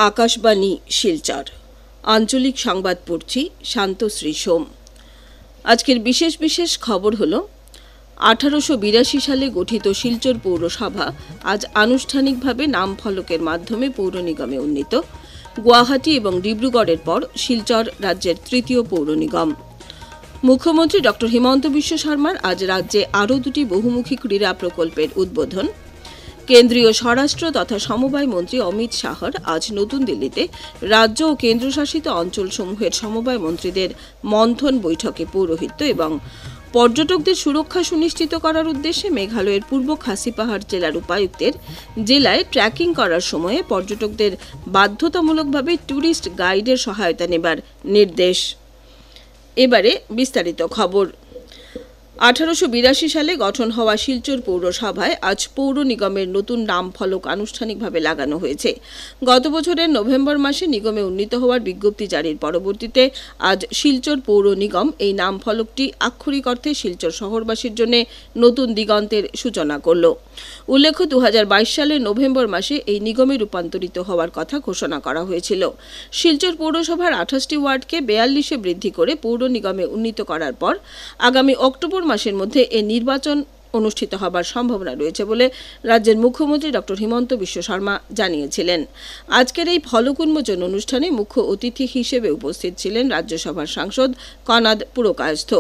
আকাশবাণী শিলচর আঞ্চলিক সংবাদ পড়ছি শান্তশ্রী সোম। আজকের বিশেষ বিশেষ খবর হলো 1882 সালে গঠিত শিলচর পৌরসভা আজ আনুষ্ঠানিকভাবে নাম ফলকের মাধ্যমে পৌর নিগমে উন্নীত। গুয়াহাটি এবং ডিব্রুগড়ের পর শিলচর রাজ্যের তৃতীয় পৌর নিগম। মুখ্যমন্ত্রী ড হিমন্ত বিশ্ব শর্মার আজ রাজ্যে আরও দুটি বহুমুখী ক্রীড়া প্রকল্পের উদ্বোধন। কেন্দ্রীয় স্বরাষ্ট্র তথা সমবায় মন্ত্রী অমিত শাহর আজ নতুন দিল্লিতে রাজ্য ও কেন্দ্রশাসিত অঞ্চলসমূহের সমবায় মন্ত্রীদের মন্থন বৈঠকে পৌরোহিত্য এবং পর্যটকদের সুরক্ষা সুনিশ্চিত করার উদ্দেশ্যে মেঘালয়ের পূর্ব খাসি পাহাড় জেলার উপায়ুক্তের জেলায় ট্র্যাকিং করার সময়ে পর্যটকদের বাধ্যতামূলকভাবে ট্যুরিস্ট গাইডের সহায়তা নেবার নির্দেশ। এবারে বিস্তারিত খবর। 1882 সালে গঠন হওয়া শিলচর পৌরসভায় আজ পৌর নিগমের নতুন নাম ফলক আনুষ্ঠানিকভাবে লাগানো হয়েছে। গত বছরের নভেম্বর মাসে নিগমে উন্নীত হওয়ার বিজ্ঞপ্তি জারির পরবর্তীতে আজ শিলচর পৌর নিগম এই নাম ফলকটি আক্ষরিক অর্থে শিলচর শহরবাসীর জন্য নতুন দিগন্তের সূচনা করল। উল্লেখ্য 2022 সালের নভেম্বর মাসে এই নিগমে রূপান্তরিত হওয়ার কথা ঘোষণা করা হয়েছিল। শিলচর পৌরসভার 28টি ওয়ার্ডকে 42-এ বৃদ্ধি করে পৌর নিগমে উন্নীত করার পর আগামী অক্টোবর মাসের মধ্যে এ নির্বাচন অনুষ্ঠিত হবার সম্ভাবনা রয়েছে বলে রাজ্যের মুখ্যমন্ত্রী ড হিমন্ত বিশ্ব শর্মা জানিয়েছিলেন। আজকের এই ফলক উন্মোচন অনুষ্ঠানে মুখ্য অতিথি হিসেবে উপস্থিত ছিলেন রাজ্যসভার সাংসদ কনাদ পুরকায়স্থ।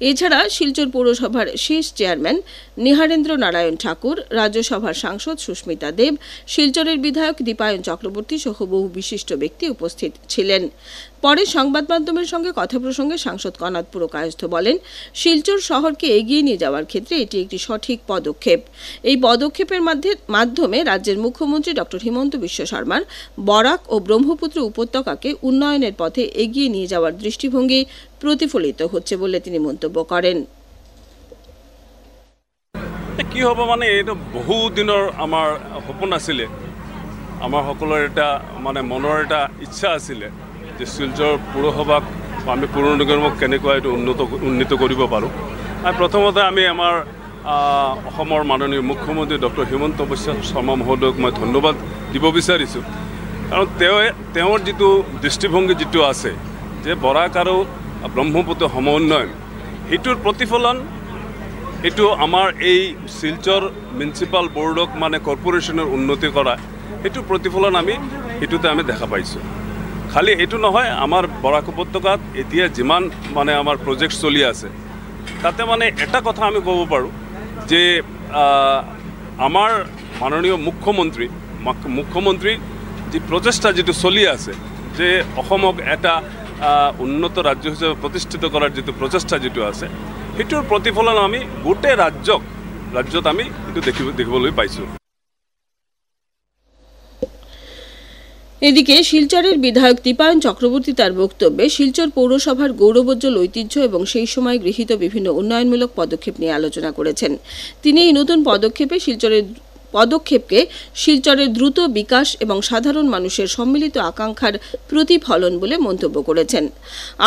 এছাড়া শিলচর পৌরসভার শেষ চেয়ারম্যান নিহারেন্দ্র নারায়ণ ঠাকুর, রাজ্যসভার সাংসদ সুস্মিতা দেব, শিলচরের বিধায়ক দীপায়ন চক্রবর্তী সহ বহু বিশিষ্ট ব্যক্তি উপস্থিত ছিলেন। পরে সংবাদ মাধ্যমের সঙ্গে কথা প্রসঙ্গে সাংসদ কনাদ পুরকায়স্থ বলেন, শিলচর শহরকে এগিয়ে নিয়ে যাওয়ার ক্ষেত্রে এটি একটি সঠিক পদক্ষেপ। এই পদক্ষেপের মাধ্যমে রাজ্যের মুখ্যমন্ত্রী ড হিমন্ত বিশ্ব শর্মার বরাক ও ব্রহ্মপুত্র উপত্যকাকে উন্নয়নের পথে এগিয়ে নিয়ে যাওয়ার দৃষ্টিভঙ্গি প্রতিফলিত হচ্ছে বলে তিনি মন্তব্য করেন। কি হ'ব মানে এইটো বহু দিনৰ আমাৰ সপোন আছিলে, আমাৰ সকলৰ এটা মানে মনৰ এটা ইচ্ছা আছিলে যে শিলচৰ পৌৰসভাক আমি পৌৰ নিগমক কেনেকৈ এইটো উন্নীত কৰিব পাৰোঁ। প্ৰথমতে আমি আমাৰ অসমৰ মাননীয় মুখ্যমন্ত্ৰী ড হিমন্ত বিশ্ব শৰ্মা মহোদয়ক মই ধন্যবাদ দিব বিচাৰিছোঁ, কাৰণ তেওঁৰ যিটো দৃষ্টিভংগী যিটো আছে যে বৰাক আৰু ব্ৰহ্মপুত্ৰ সমন্বয়ন, সেইটোৰ প্ৰতিফলন এইটো আমাৰ এই শিলচৰ মিউনিচিপাল বৰ্ডক মানে কৰ্পোৰেশ্যনৰ উন্নতি কৰা সেইটো প্ৰতিফলন সেইটোতে আমি দেখা পাইছোঁ। খালি এইটো নহয়, আমাৰ বৰাক উপত্যকাত এতিয়া যিমান মানে আমাৰ প্ৰজেক্ট চলি আছে তাতে মানে এটা কথা আমি ক'ব পাৰোঁ যে আমাৰ মাননীয় মুখ্যমন্ত্ৰী যি প্ৰচেষ্টা যিটো চলি আছে যে অসমক এটা উন্নত ৰাজ্য হিচাপে প্ৰতিষ্ঠিত কৰাৰ যিটো প্ৰচেষ্টা যিটো আছে সেইটোৰ প্ৰতিফলন আমি গোটেই ৰাজ্যত আমি এইটো দেখিবলৈ পাইছোঁ। এদিকে শিলচরের বিধায়ক দীপায়ন চক্রবর্তী তার বক্তব্যে শিলচর পৌরসভার গৌরবোজ্জ্বল ঐতিহ্য এবং সেই সময় গৃহীত বিভিন্ন উন্নয়নমূলক পদক্ষেপ নিয়ে আলোচনা করেছেন। তিনি এই নতুন পদক্ষেপকে শিলচরের দ্রুত বিকাশ এবং সাধারণ মানুষের সম্মিলিত আকাঙ্ক্ষার প্রতিফলন বলে মন্তব্য করেছেন।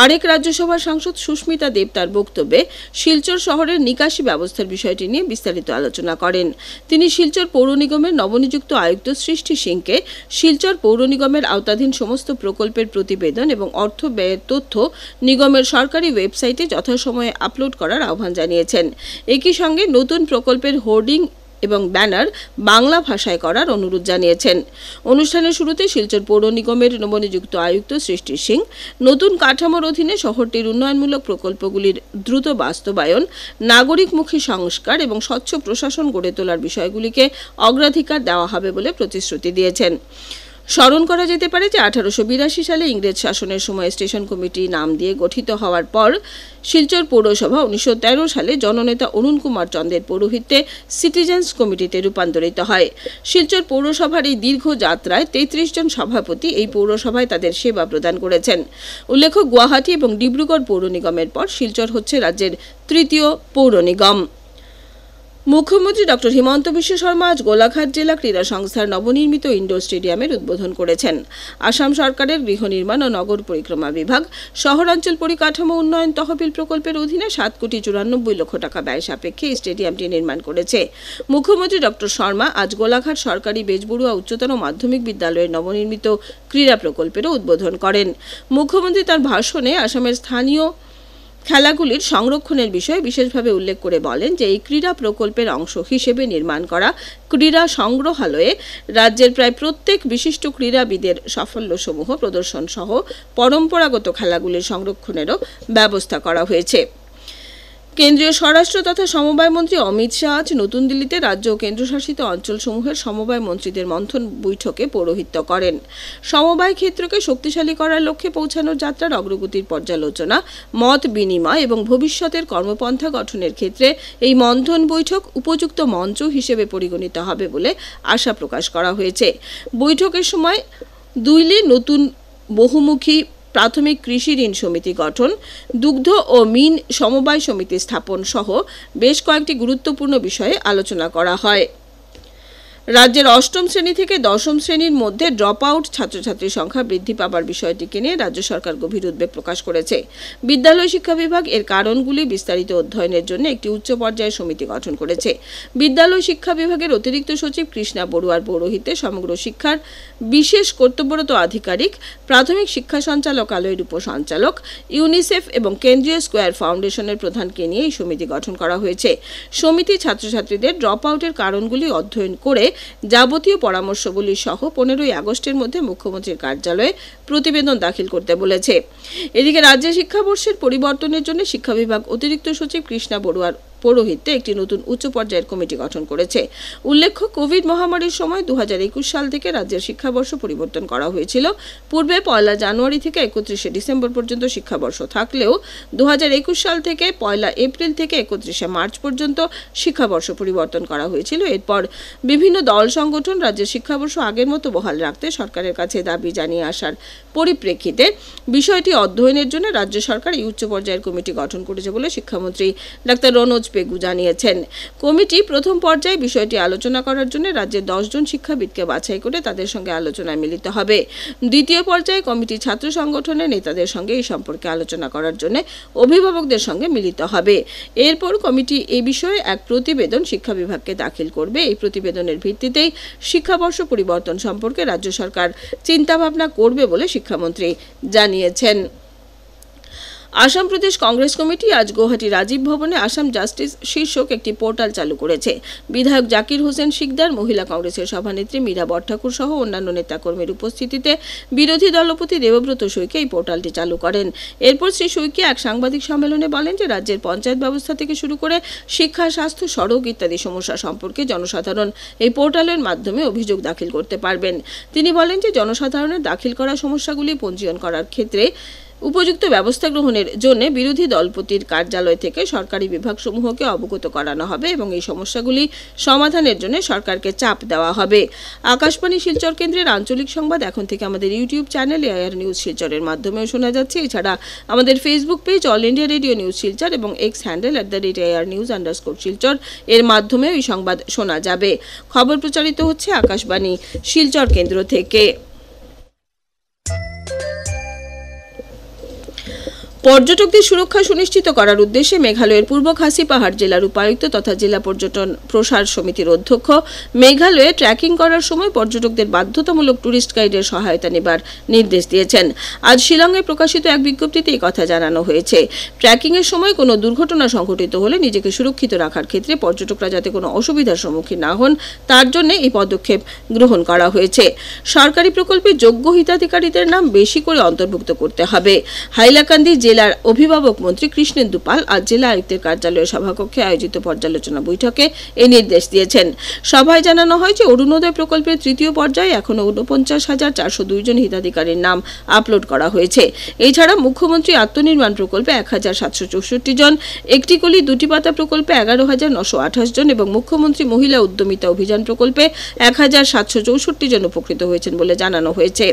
আরেক রাজ্যসভার সাংসদ সুস্মিতা দেব তার বক্তব্যে শিলচর শহরের নিকাশি ব্যবস্থার বিষয়টি নিয়ে বিস্তারিত আলোচনা করেন। তিনি শিলচর পৌর নিগমের নবনিযুক্ত আয়ুক্ত সৃষ্টি সিংকে শিলচর পৌর নিগমের আওতাধীন সমস্ত প্রকল্পের প্রতিবেদন এবং অর্থ ব্যয়ের তথ্য নিগমের সরকারি ওয়েবসাইটে যথাসময়ে আপলোড করার আহ্বান জানিয়েছেন। একই সঙ্গে নতুন প্রকল্পের হোর্ডিং এবং ব্যানার বাংলা ভাষায় করার অনুরোধ জানিয়েছেন। অনুষ্ঠানের শুরুতে শিলচর পৌর নিগমের নবনিযুক্ত আয়ুক্ত সৃষ্টি সিং নতুন কাঠামোর অধীনে শহরটির উন্নয়নমূলক প্রকল্পগুলির দ্রুত বাস্তবায়ন, নাগরিকমুখী সংস্কার এবং স্বচ্ছ প্রশাসন গড়ে তোলার বিষয়গুলিকে অগ্রাধিকার দেওয়া হবে বলে প্রতিশ্রুতি দিয়েছেন। স্মরণ করা যেতে পারে যে 1882 সালে ইংরেজ শাসনের সময় স্টেশন কমিটি নাম দিয়ে গঠিত হওয়ার পর শিলচর পৌরসভা 1913 সালে জননেতা অরুণ কুমার চন্দের পৌরোহিত্যে সিটিজেন্স কমিটিতে রূপান্তরিত হয়। শিলচর পৌরসভার এই দীর্ঘ যাত্রায় 33 জন সভাপতি এই পৌরসভায় তাদের সেবা প্রদান করেছেন। উল্লেখ্য, গুয়াহাটি এবং ডিব্রুগড় পৌর নিগমের পর শিলচর হচ্ছে রাজ্যের তৃতীয় পৌর নিগম। মুখ্যমন্ত্রী ডক্টর হিমন্ত বিশ্ব শর্মা আজ গোলাঘাট জেলা ক্রীড়া সংস্থার নবনির্মিত ইনডোর স্টেডিয়ামের উদ্বোধন করেছেন। আসাম সরকারের গৃহ নির্মাণ ও নগর পরিক্রমা বিভাগ শহরাঞ্চল পরিকাঠামো উন্নয়ন তহবিল প্রকল্পের অধীনে 7,94,00,000 টাকা ব্যয় সাপেক্ষে এই স্টেডিয়ামটি নির্মাণ করেছে। মুখ্যমন্ত্রী ডক্টর শর্মা আজ গোলাঘাট সরকারি বেজবড়ুয়া উচ্চতর মাধ্যমিক বিদ্যালয়ের নবনির্মিত ক্রীড়া প্রকল্পেরও উদ্বোধন করেন। মুখ্যমন্ত্রী তার ভাষণে আসামের স্থানীয় খেলাগুলির সংরক্ষণের বিষয়ে বিশেষভাবে উল্লেখ করে বলেন যে এই ক্রীড়া প্রকল্পের অংশ হিসেবে নির্মাণ করা ক্রীড়া সংগ্রহালয়ে রাজ্যের প্রায় প্রত্যেক বিশিষ্ট ক্রীড়াবিদের সাফল্যসমূহ প্রদর্শন সহ পরম্পরাগত খেলাগুলির সংরক্ষণেরও ব্যবস্থা করা হয়েছে। কেন্দ্রীয় স্বরাষ্ট্র তথা সমবায় মন্ত্রী অমিত শাহ আজ নতুন দিল্লিতে রাজ্য ও কেন্দ্রশাসিত অঞ্চলসমূহের সমবায় মন্ত্রীদের মন্থন বৈঠকে পৌরোহিত্য করেন। সমবায় ক্ষেত্রকে শক্তিশালী করার লক্ষ্যে পৌঁছানোর যাত্রার অগ্রগতির পর্যালোচনা, মত বিনিময় এবং ভবিষ্যতের কর্মপন্থা গঠনের ক্ষেত্রে এই মন্থন বৈঠক উপযুক্ত মঞ্চ হিসেবে পরিগণিত হবে বলে আশা প্রকাশ করা হয়েছে। বৈঠকের সময় দুইলে নতুন বহুমুখী প্রাথমিক কৃষি ঋণ সমিতি গঠন, দুগ্ধ ও মিন সমবায় সমিতি স্থাপন সহ বেশ কয়েকটি গুরুত্বপূর্ণ বিষয়ে আলোচনা করা হয়। রাজ্যের 8ম শ্রেণী থেকে 10ম শ্রেণীর মধ্যে ড্রপ আউট ছাত্রছাত্রীর সংখ্যা বৃদ্ধি পাবার বিষয়টিকে নিয়ে রাজ্য সরকার গভীর উদ্বেগ প্রকাশ করেছে। বিদ্যালয় শিক্ষা বিভাগ এর কারণগুলি বিস্তারিত অধ্যয়নের জন্য একটি উচ্চ পর্যায়ের সমিতি গঠন করেছে। বিদ্যালয় শিক্ষা বিভাগের অতিরিক্ত সচিব কৃষ্ণা বড়ুয়ার পৌরোহিত্যে সমগ্র শিক্ষার বিশেষ কর্তব্যরত আধিকারিক, প্রাথমিক শিক্ষা সঞ্চালকালয়ের উপসঞ্চালক, ইউনিসেফ এবং কেন্দ্রীয় স্কোয়ার ফাউন্ডেশনের প্রধানকে নিয়ে এই সমিতি গঠন করা হয়েছে। সমিতি ছাত্রছাত্রীদের ড্রপ আউটের কারণগুলি অধ্যয়ন করে যাবতীয় পরামর্শগুলি সহ 15ই আগস্টের মধ্যে মুখ্যমন্ত্রীর কার্যালয়ে প্রতিবেদন দাখিল করতে বলেছে। এদিকে রাজ্যে শিক্ষাবর্ষের পরিবর্তনের জন্য শিক্ষা বিভাগ অতিরিক্ত সচিব কৃষ্ণা বড়ুয়ার পৌরোহিত্যে একটি নতুন উচ্চ পর্যায়ের কমিটি গঠন করেছে। উল্লেখ্য, কোভিড মহামারীর সময় 2021 সাল থেকে রাজ্যের শিক্ষাবর্ষ পরিবর্তন করা হয়েছিল। পূর্বে 1 জানুয়ারি থেকে 31 ডিসেম্বর পর্যন্ত শিক্ষাবর্ষ থাকলেও 2021 সাল থেকে 1 এপ্রিল থেকে 31 মার্চ পর্যন্ত শিক্ষাবর্ষ পরিবর্তন করা হয়েছিল। এরপর বিভিন্ন দল সংগঠন রাজ্যের শিক্ষাবর্ষ আগের মতো বহাল রাখতে সরকারের কাছে দাবি জানিয়ে আসার পরিপ্রেক্ষিতে বিষয়টি অধ্যয়নের জন্য রাজ্য সরকার এই উচ্চ পর্যায়ের কমিটি গঠন করেছে বলে শিক্ষামন্ত্রী ডাক্তার রনোজ পেগু জানিয়েছেন। কমিটি প্রথম পর্যায়ে বিষয়টি আলোচনা করার জন্য রাজ্যের 10 জন শিক্ষাবিদকে বাছাই করে তাদের সঙ্গে আলোচনায় মিলিত হবে। দ্বিতীয় পর্যায়ে কমিটি ছাত্র সংগঠনের নেতাদের সঙ্গে এই সম্পর্কে আলোচনা করার জন্য অভিভাবকদের সঙ্গে মিলিত হবে। এরপর কমিটি এই বিষয়ে এক প্রতিবেদন শিক্ষা বিভাগকে দাখিল করবে। এই প্রতিবেদনের ভিত্তিতেই শিক্ষাবর্ষ পরিবর্তন সম্পর্কে রাজ্য সরকার চিন্তাভাবনা করবে বলে শিক্ষামন্ত্রী জানিয়েছেন। আসাম প্রদেশ কংগ্রেস কমিটি আজ গুয়াহাটি রাজীব ভবনে আসাম জাস্টিস শীর্ষক একটি পোর্টাল চালু করেছে। বিধায়ক জাকির হোসেন শিকদার, মহিলা কংগ্রেসের সভানেত্রী মীরা বটঠাকুর সহ অন্যান্য নেতাকর্মীর উপস্থিতিতে বিরোধী দলপতি দেবব্রত শইকী এই পোর্টালটি চালু করেন। এরপর শ্রী শইকী এক সাংবাদিক সম্মেলনে বলেন যে রাজ্যের পঞ্চায়েত ব্যবস্থা থেকে শুরু করে শিক্ষা, স্বাস্থ্য, সড়ক ইত্যাদি সমস্যা সম্পর্কে জনসাধারণ এই পোর্টালের মাধ্যমে অভিযোগ দাখিল করতে পারবেন। তিনি বলেন যে জনসাধারণের দাখিল করা সমস্যাগুলি পঞ্জীয়ন করার ক্ষেত্রে উপযুক্ত ব্যবস্থা গ্রহণের জন্য বিরোধী দলপতির কার্যালয় থেকে সরকারি বিভাগসমূহকে অবগত করানো হবে এবং এই সমস্যাগুলি সমাধানের জন্য সরকারকে চাপ দেওয়া হবে। আকাশবাণী শিলচর কেন্দ্রের আঞ্চলিক সংবাদ এখন থেকে আমাদের ইউটিউব চ্যানেল এআইআর নিউজ শিলচরের মাধ্যমেও শোনা যাচ্ছে। এছাড়া আমাদের Facebook page all India radio news Silchar এবং এক্স হ্যান্ডেল @AIRnews_শিলচর এর মাধ্যমেও এই সংবাদ শোনা যাবে। খবর প্রচারিত হচ্ছে আকাশবাণী শিলচর কেন্দ্র থেকে। পর্যটকদের সুরক্ষা সুনিশ্চিত করার উদ্দেশ্যে মেঘালয়ের পূর্ব খাসি পাহাড় জেলার উপায়ুক্ত তথা জেলা পর্যটন প্রসার সমিতির অধ্যক্ষ মেঘালয়ে ট্রেকিং করার সময় পর্যটকদের বাধ্যতামূলক টুরিস্ট গাইডের সহায়তা নেবার নির্দেশ দিয়েছেন। আজ শিলংয়ে প্রকাশিত এক বিজ্ঞপ্তিতে এই কথা জানানো হয়েছে। ট্রেকিং এর সময় কোনো দুর্ঘটনা সংঘটিত হলে নিজেকে সুরক্ষিত রাখার ক্ষেত্রে পর্যটকরা যাতে কোনো অসুবিধার সম্মুখীন না হন তার জন্য এই পদক্ষেপ গ্রহণ করা হয়েছে। সরকারি প্রকল্পে যোগ্য হিতাধিকারীদের নাম বেশি করে অন্তর্ভুক্ত করতে হবে। হাইলাকান্দি জেলার অভিভাবক মন্ত্রী কৃষ্ণেন্দু পাল আজ জেলা আয়ুক্তের কার্যালয়ের সভাকক্ষে আয়োজিত পর্যালোচনা বৈঠকে এই নির্দেশ দিয়েছেন। সভায় জানানো হয় যে অরুণোদয় প্রকল্পের তৃতীয় পর্যায়ে এখনো ৪৯,৪০২ জন হিতাধিকারীর নাম আপলোড করা হয়েছে। এছাড়া মুখ্যমন্ত্রী আত্মনির্মাণ প্রকল্পে ১,৭৬৪ জন, একটি কলি দুটি পাতা প্রকল্পে ১১,৯২৮ জন এবং মুখ্যমন্ত্রী মহিলা উদ্যমিতা অভিযান প্রকল্পে ১,৭৬৪ জন উপকৃত হয়েছেন বলে জানানো হয়েছে।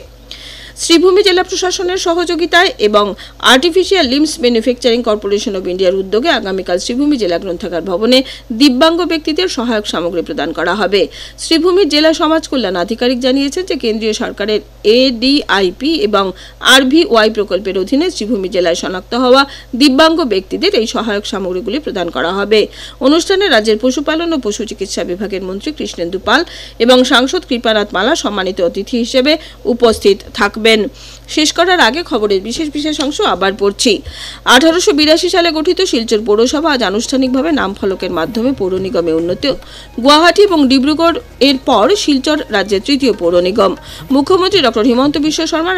শ্রীভূমি জেলা প্রশাসনের সহযোগিতায় এবং artificial limbs manufacturing corporation of ইন্ডিয়ার উদ্যোগে আগামীকাল শ্রীভূমি জেলা গ্রন্থাগার ভবনে দিব্যাঙ্গ ব্যক্তিদের সহায়ক সামগ্রী প্রদান করা হবে। শ্রীভূমির জেলা সমাজ কল্যাণ আধিকারিক জানিয়েছেন যে কেন্দ্রীয় সরকারের ADIP এবং RVY প্রকল্পের অধীনে শ্রীভূমি জেলায় শনাক্ত হওয়া দিব্যাঙ্গ ব্যক্তিদের এই সহায়ক সামগ্রীগুলি প্রদান করা হবে। অনুষ্ঠানে রাজ্যের পশুপালন ও পশু চিকিৎসা বিভাগের মন্ত্রী কৃষ্ণেন্দু পাল এবং সাংসদ কৃপানাথ মালা সম্মানিত অতিথি হিসেবে উপস্থিত থাকবেন। শেষ করার আগে খবরের বিশেষ অংশ আবার পড়ছি। 1882 সালে গঠিত শিলচর পৌরসভা আজ আনুষ্ঠানিকভাবে নাম ফলকের মাধ্যমে পৌর নিগমে উন্নীত। গুয়াহাটি এবং ডিব্রুগড় এর পর শিলচর রাজ্যের তৃতীয় পৌর নিগম। মুখ্যমন্ত্রী ডক্টর হিমন্ত বিশ্ব শর্মা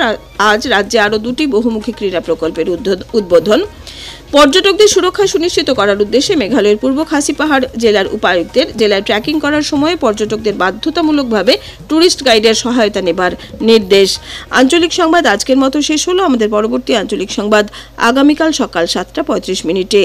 আজ রাজ্যে আরও 2টি বহুমুখী ক্রীড়া প্রকল্পের উদ্বোধন। পর্যটকদের সুরক্ষা সুনিশ্চিত করার উদ্দেশ্যে মেঘালয়ের পূর্ব খাসি পাহাড় জেলার উপায়ুক্তের জেলায় ট্রেকিং করার সময় পর্যটকদের বাধ্যতামূলকভাবে টুরিস্ট গাইডের সহায়তা নেবার নির্দেশ। আঞ্চলিক সংবাদ আজকের মতো শেষ হলো। আমাদের পরবর্তী আঞ্চলিক সংবাদ আগামীকাল সকাল 7:35 মিনিটে।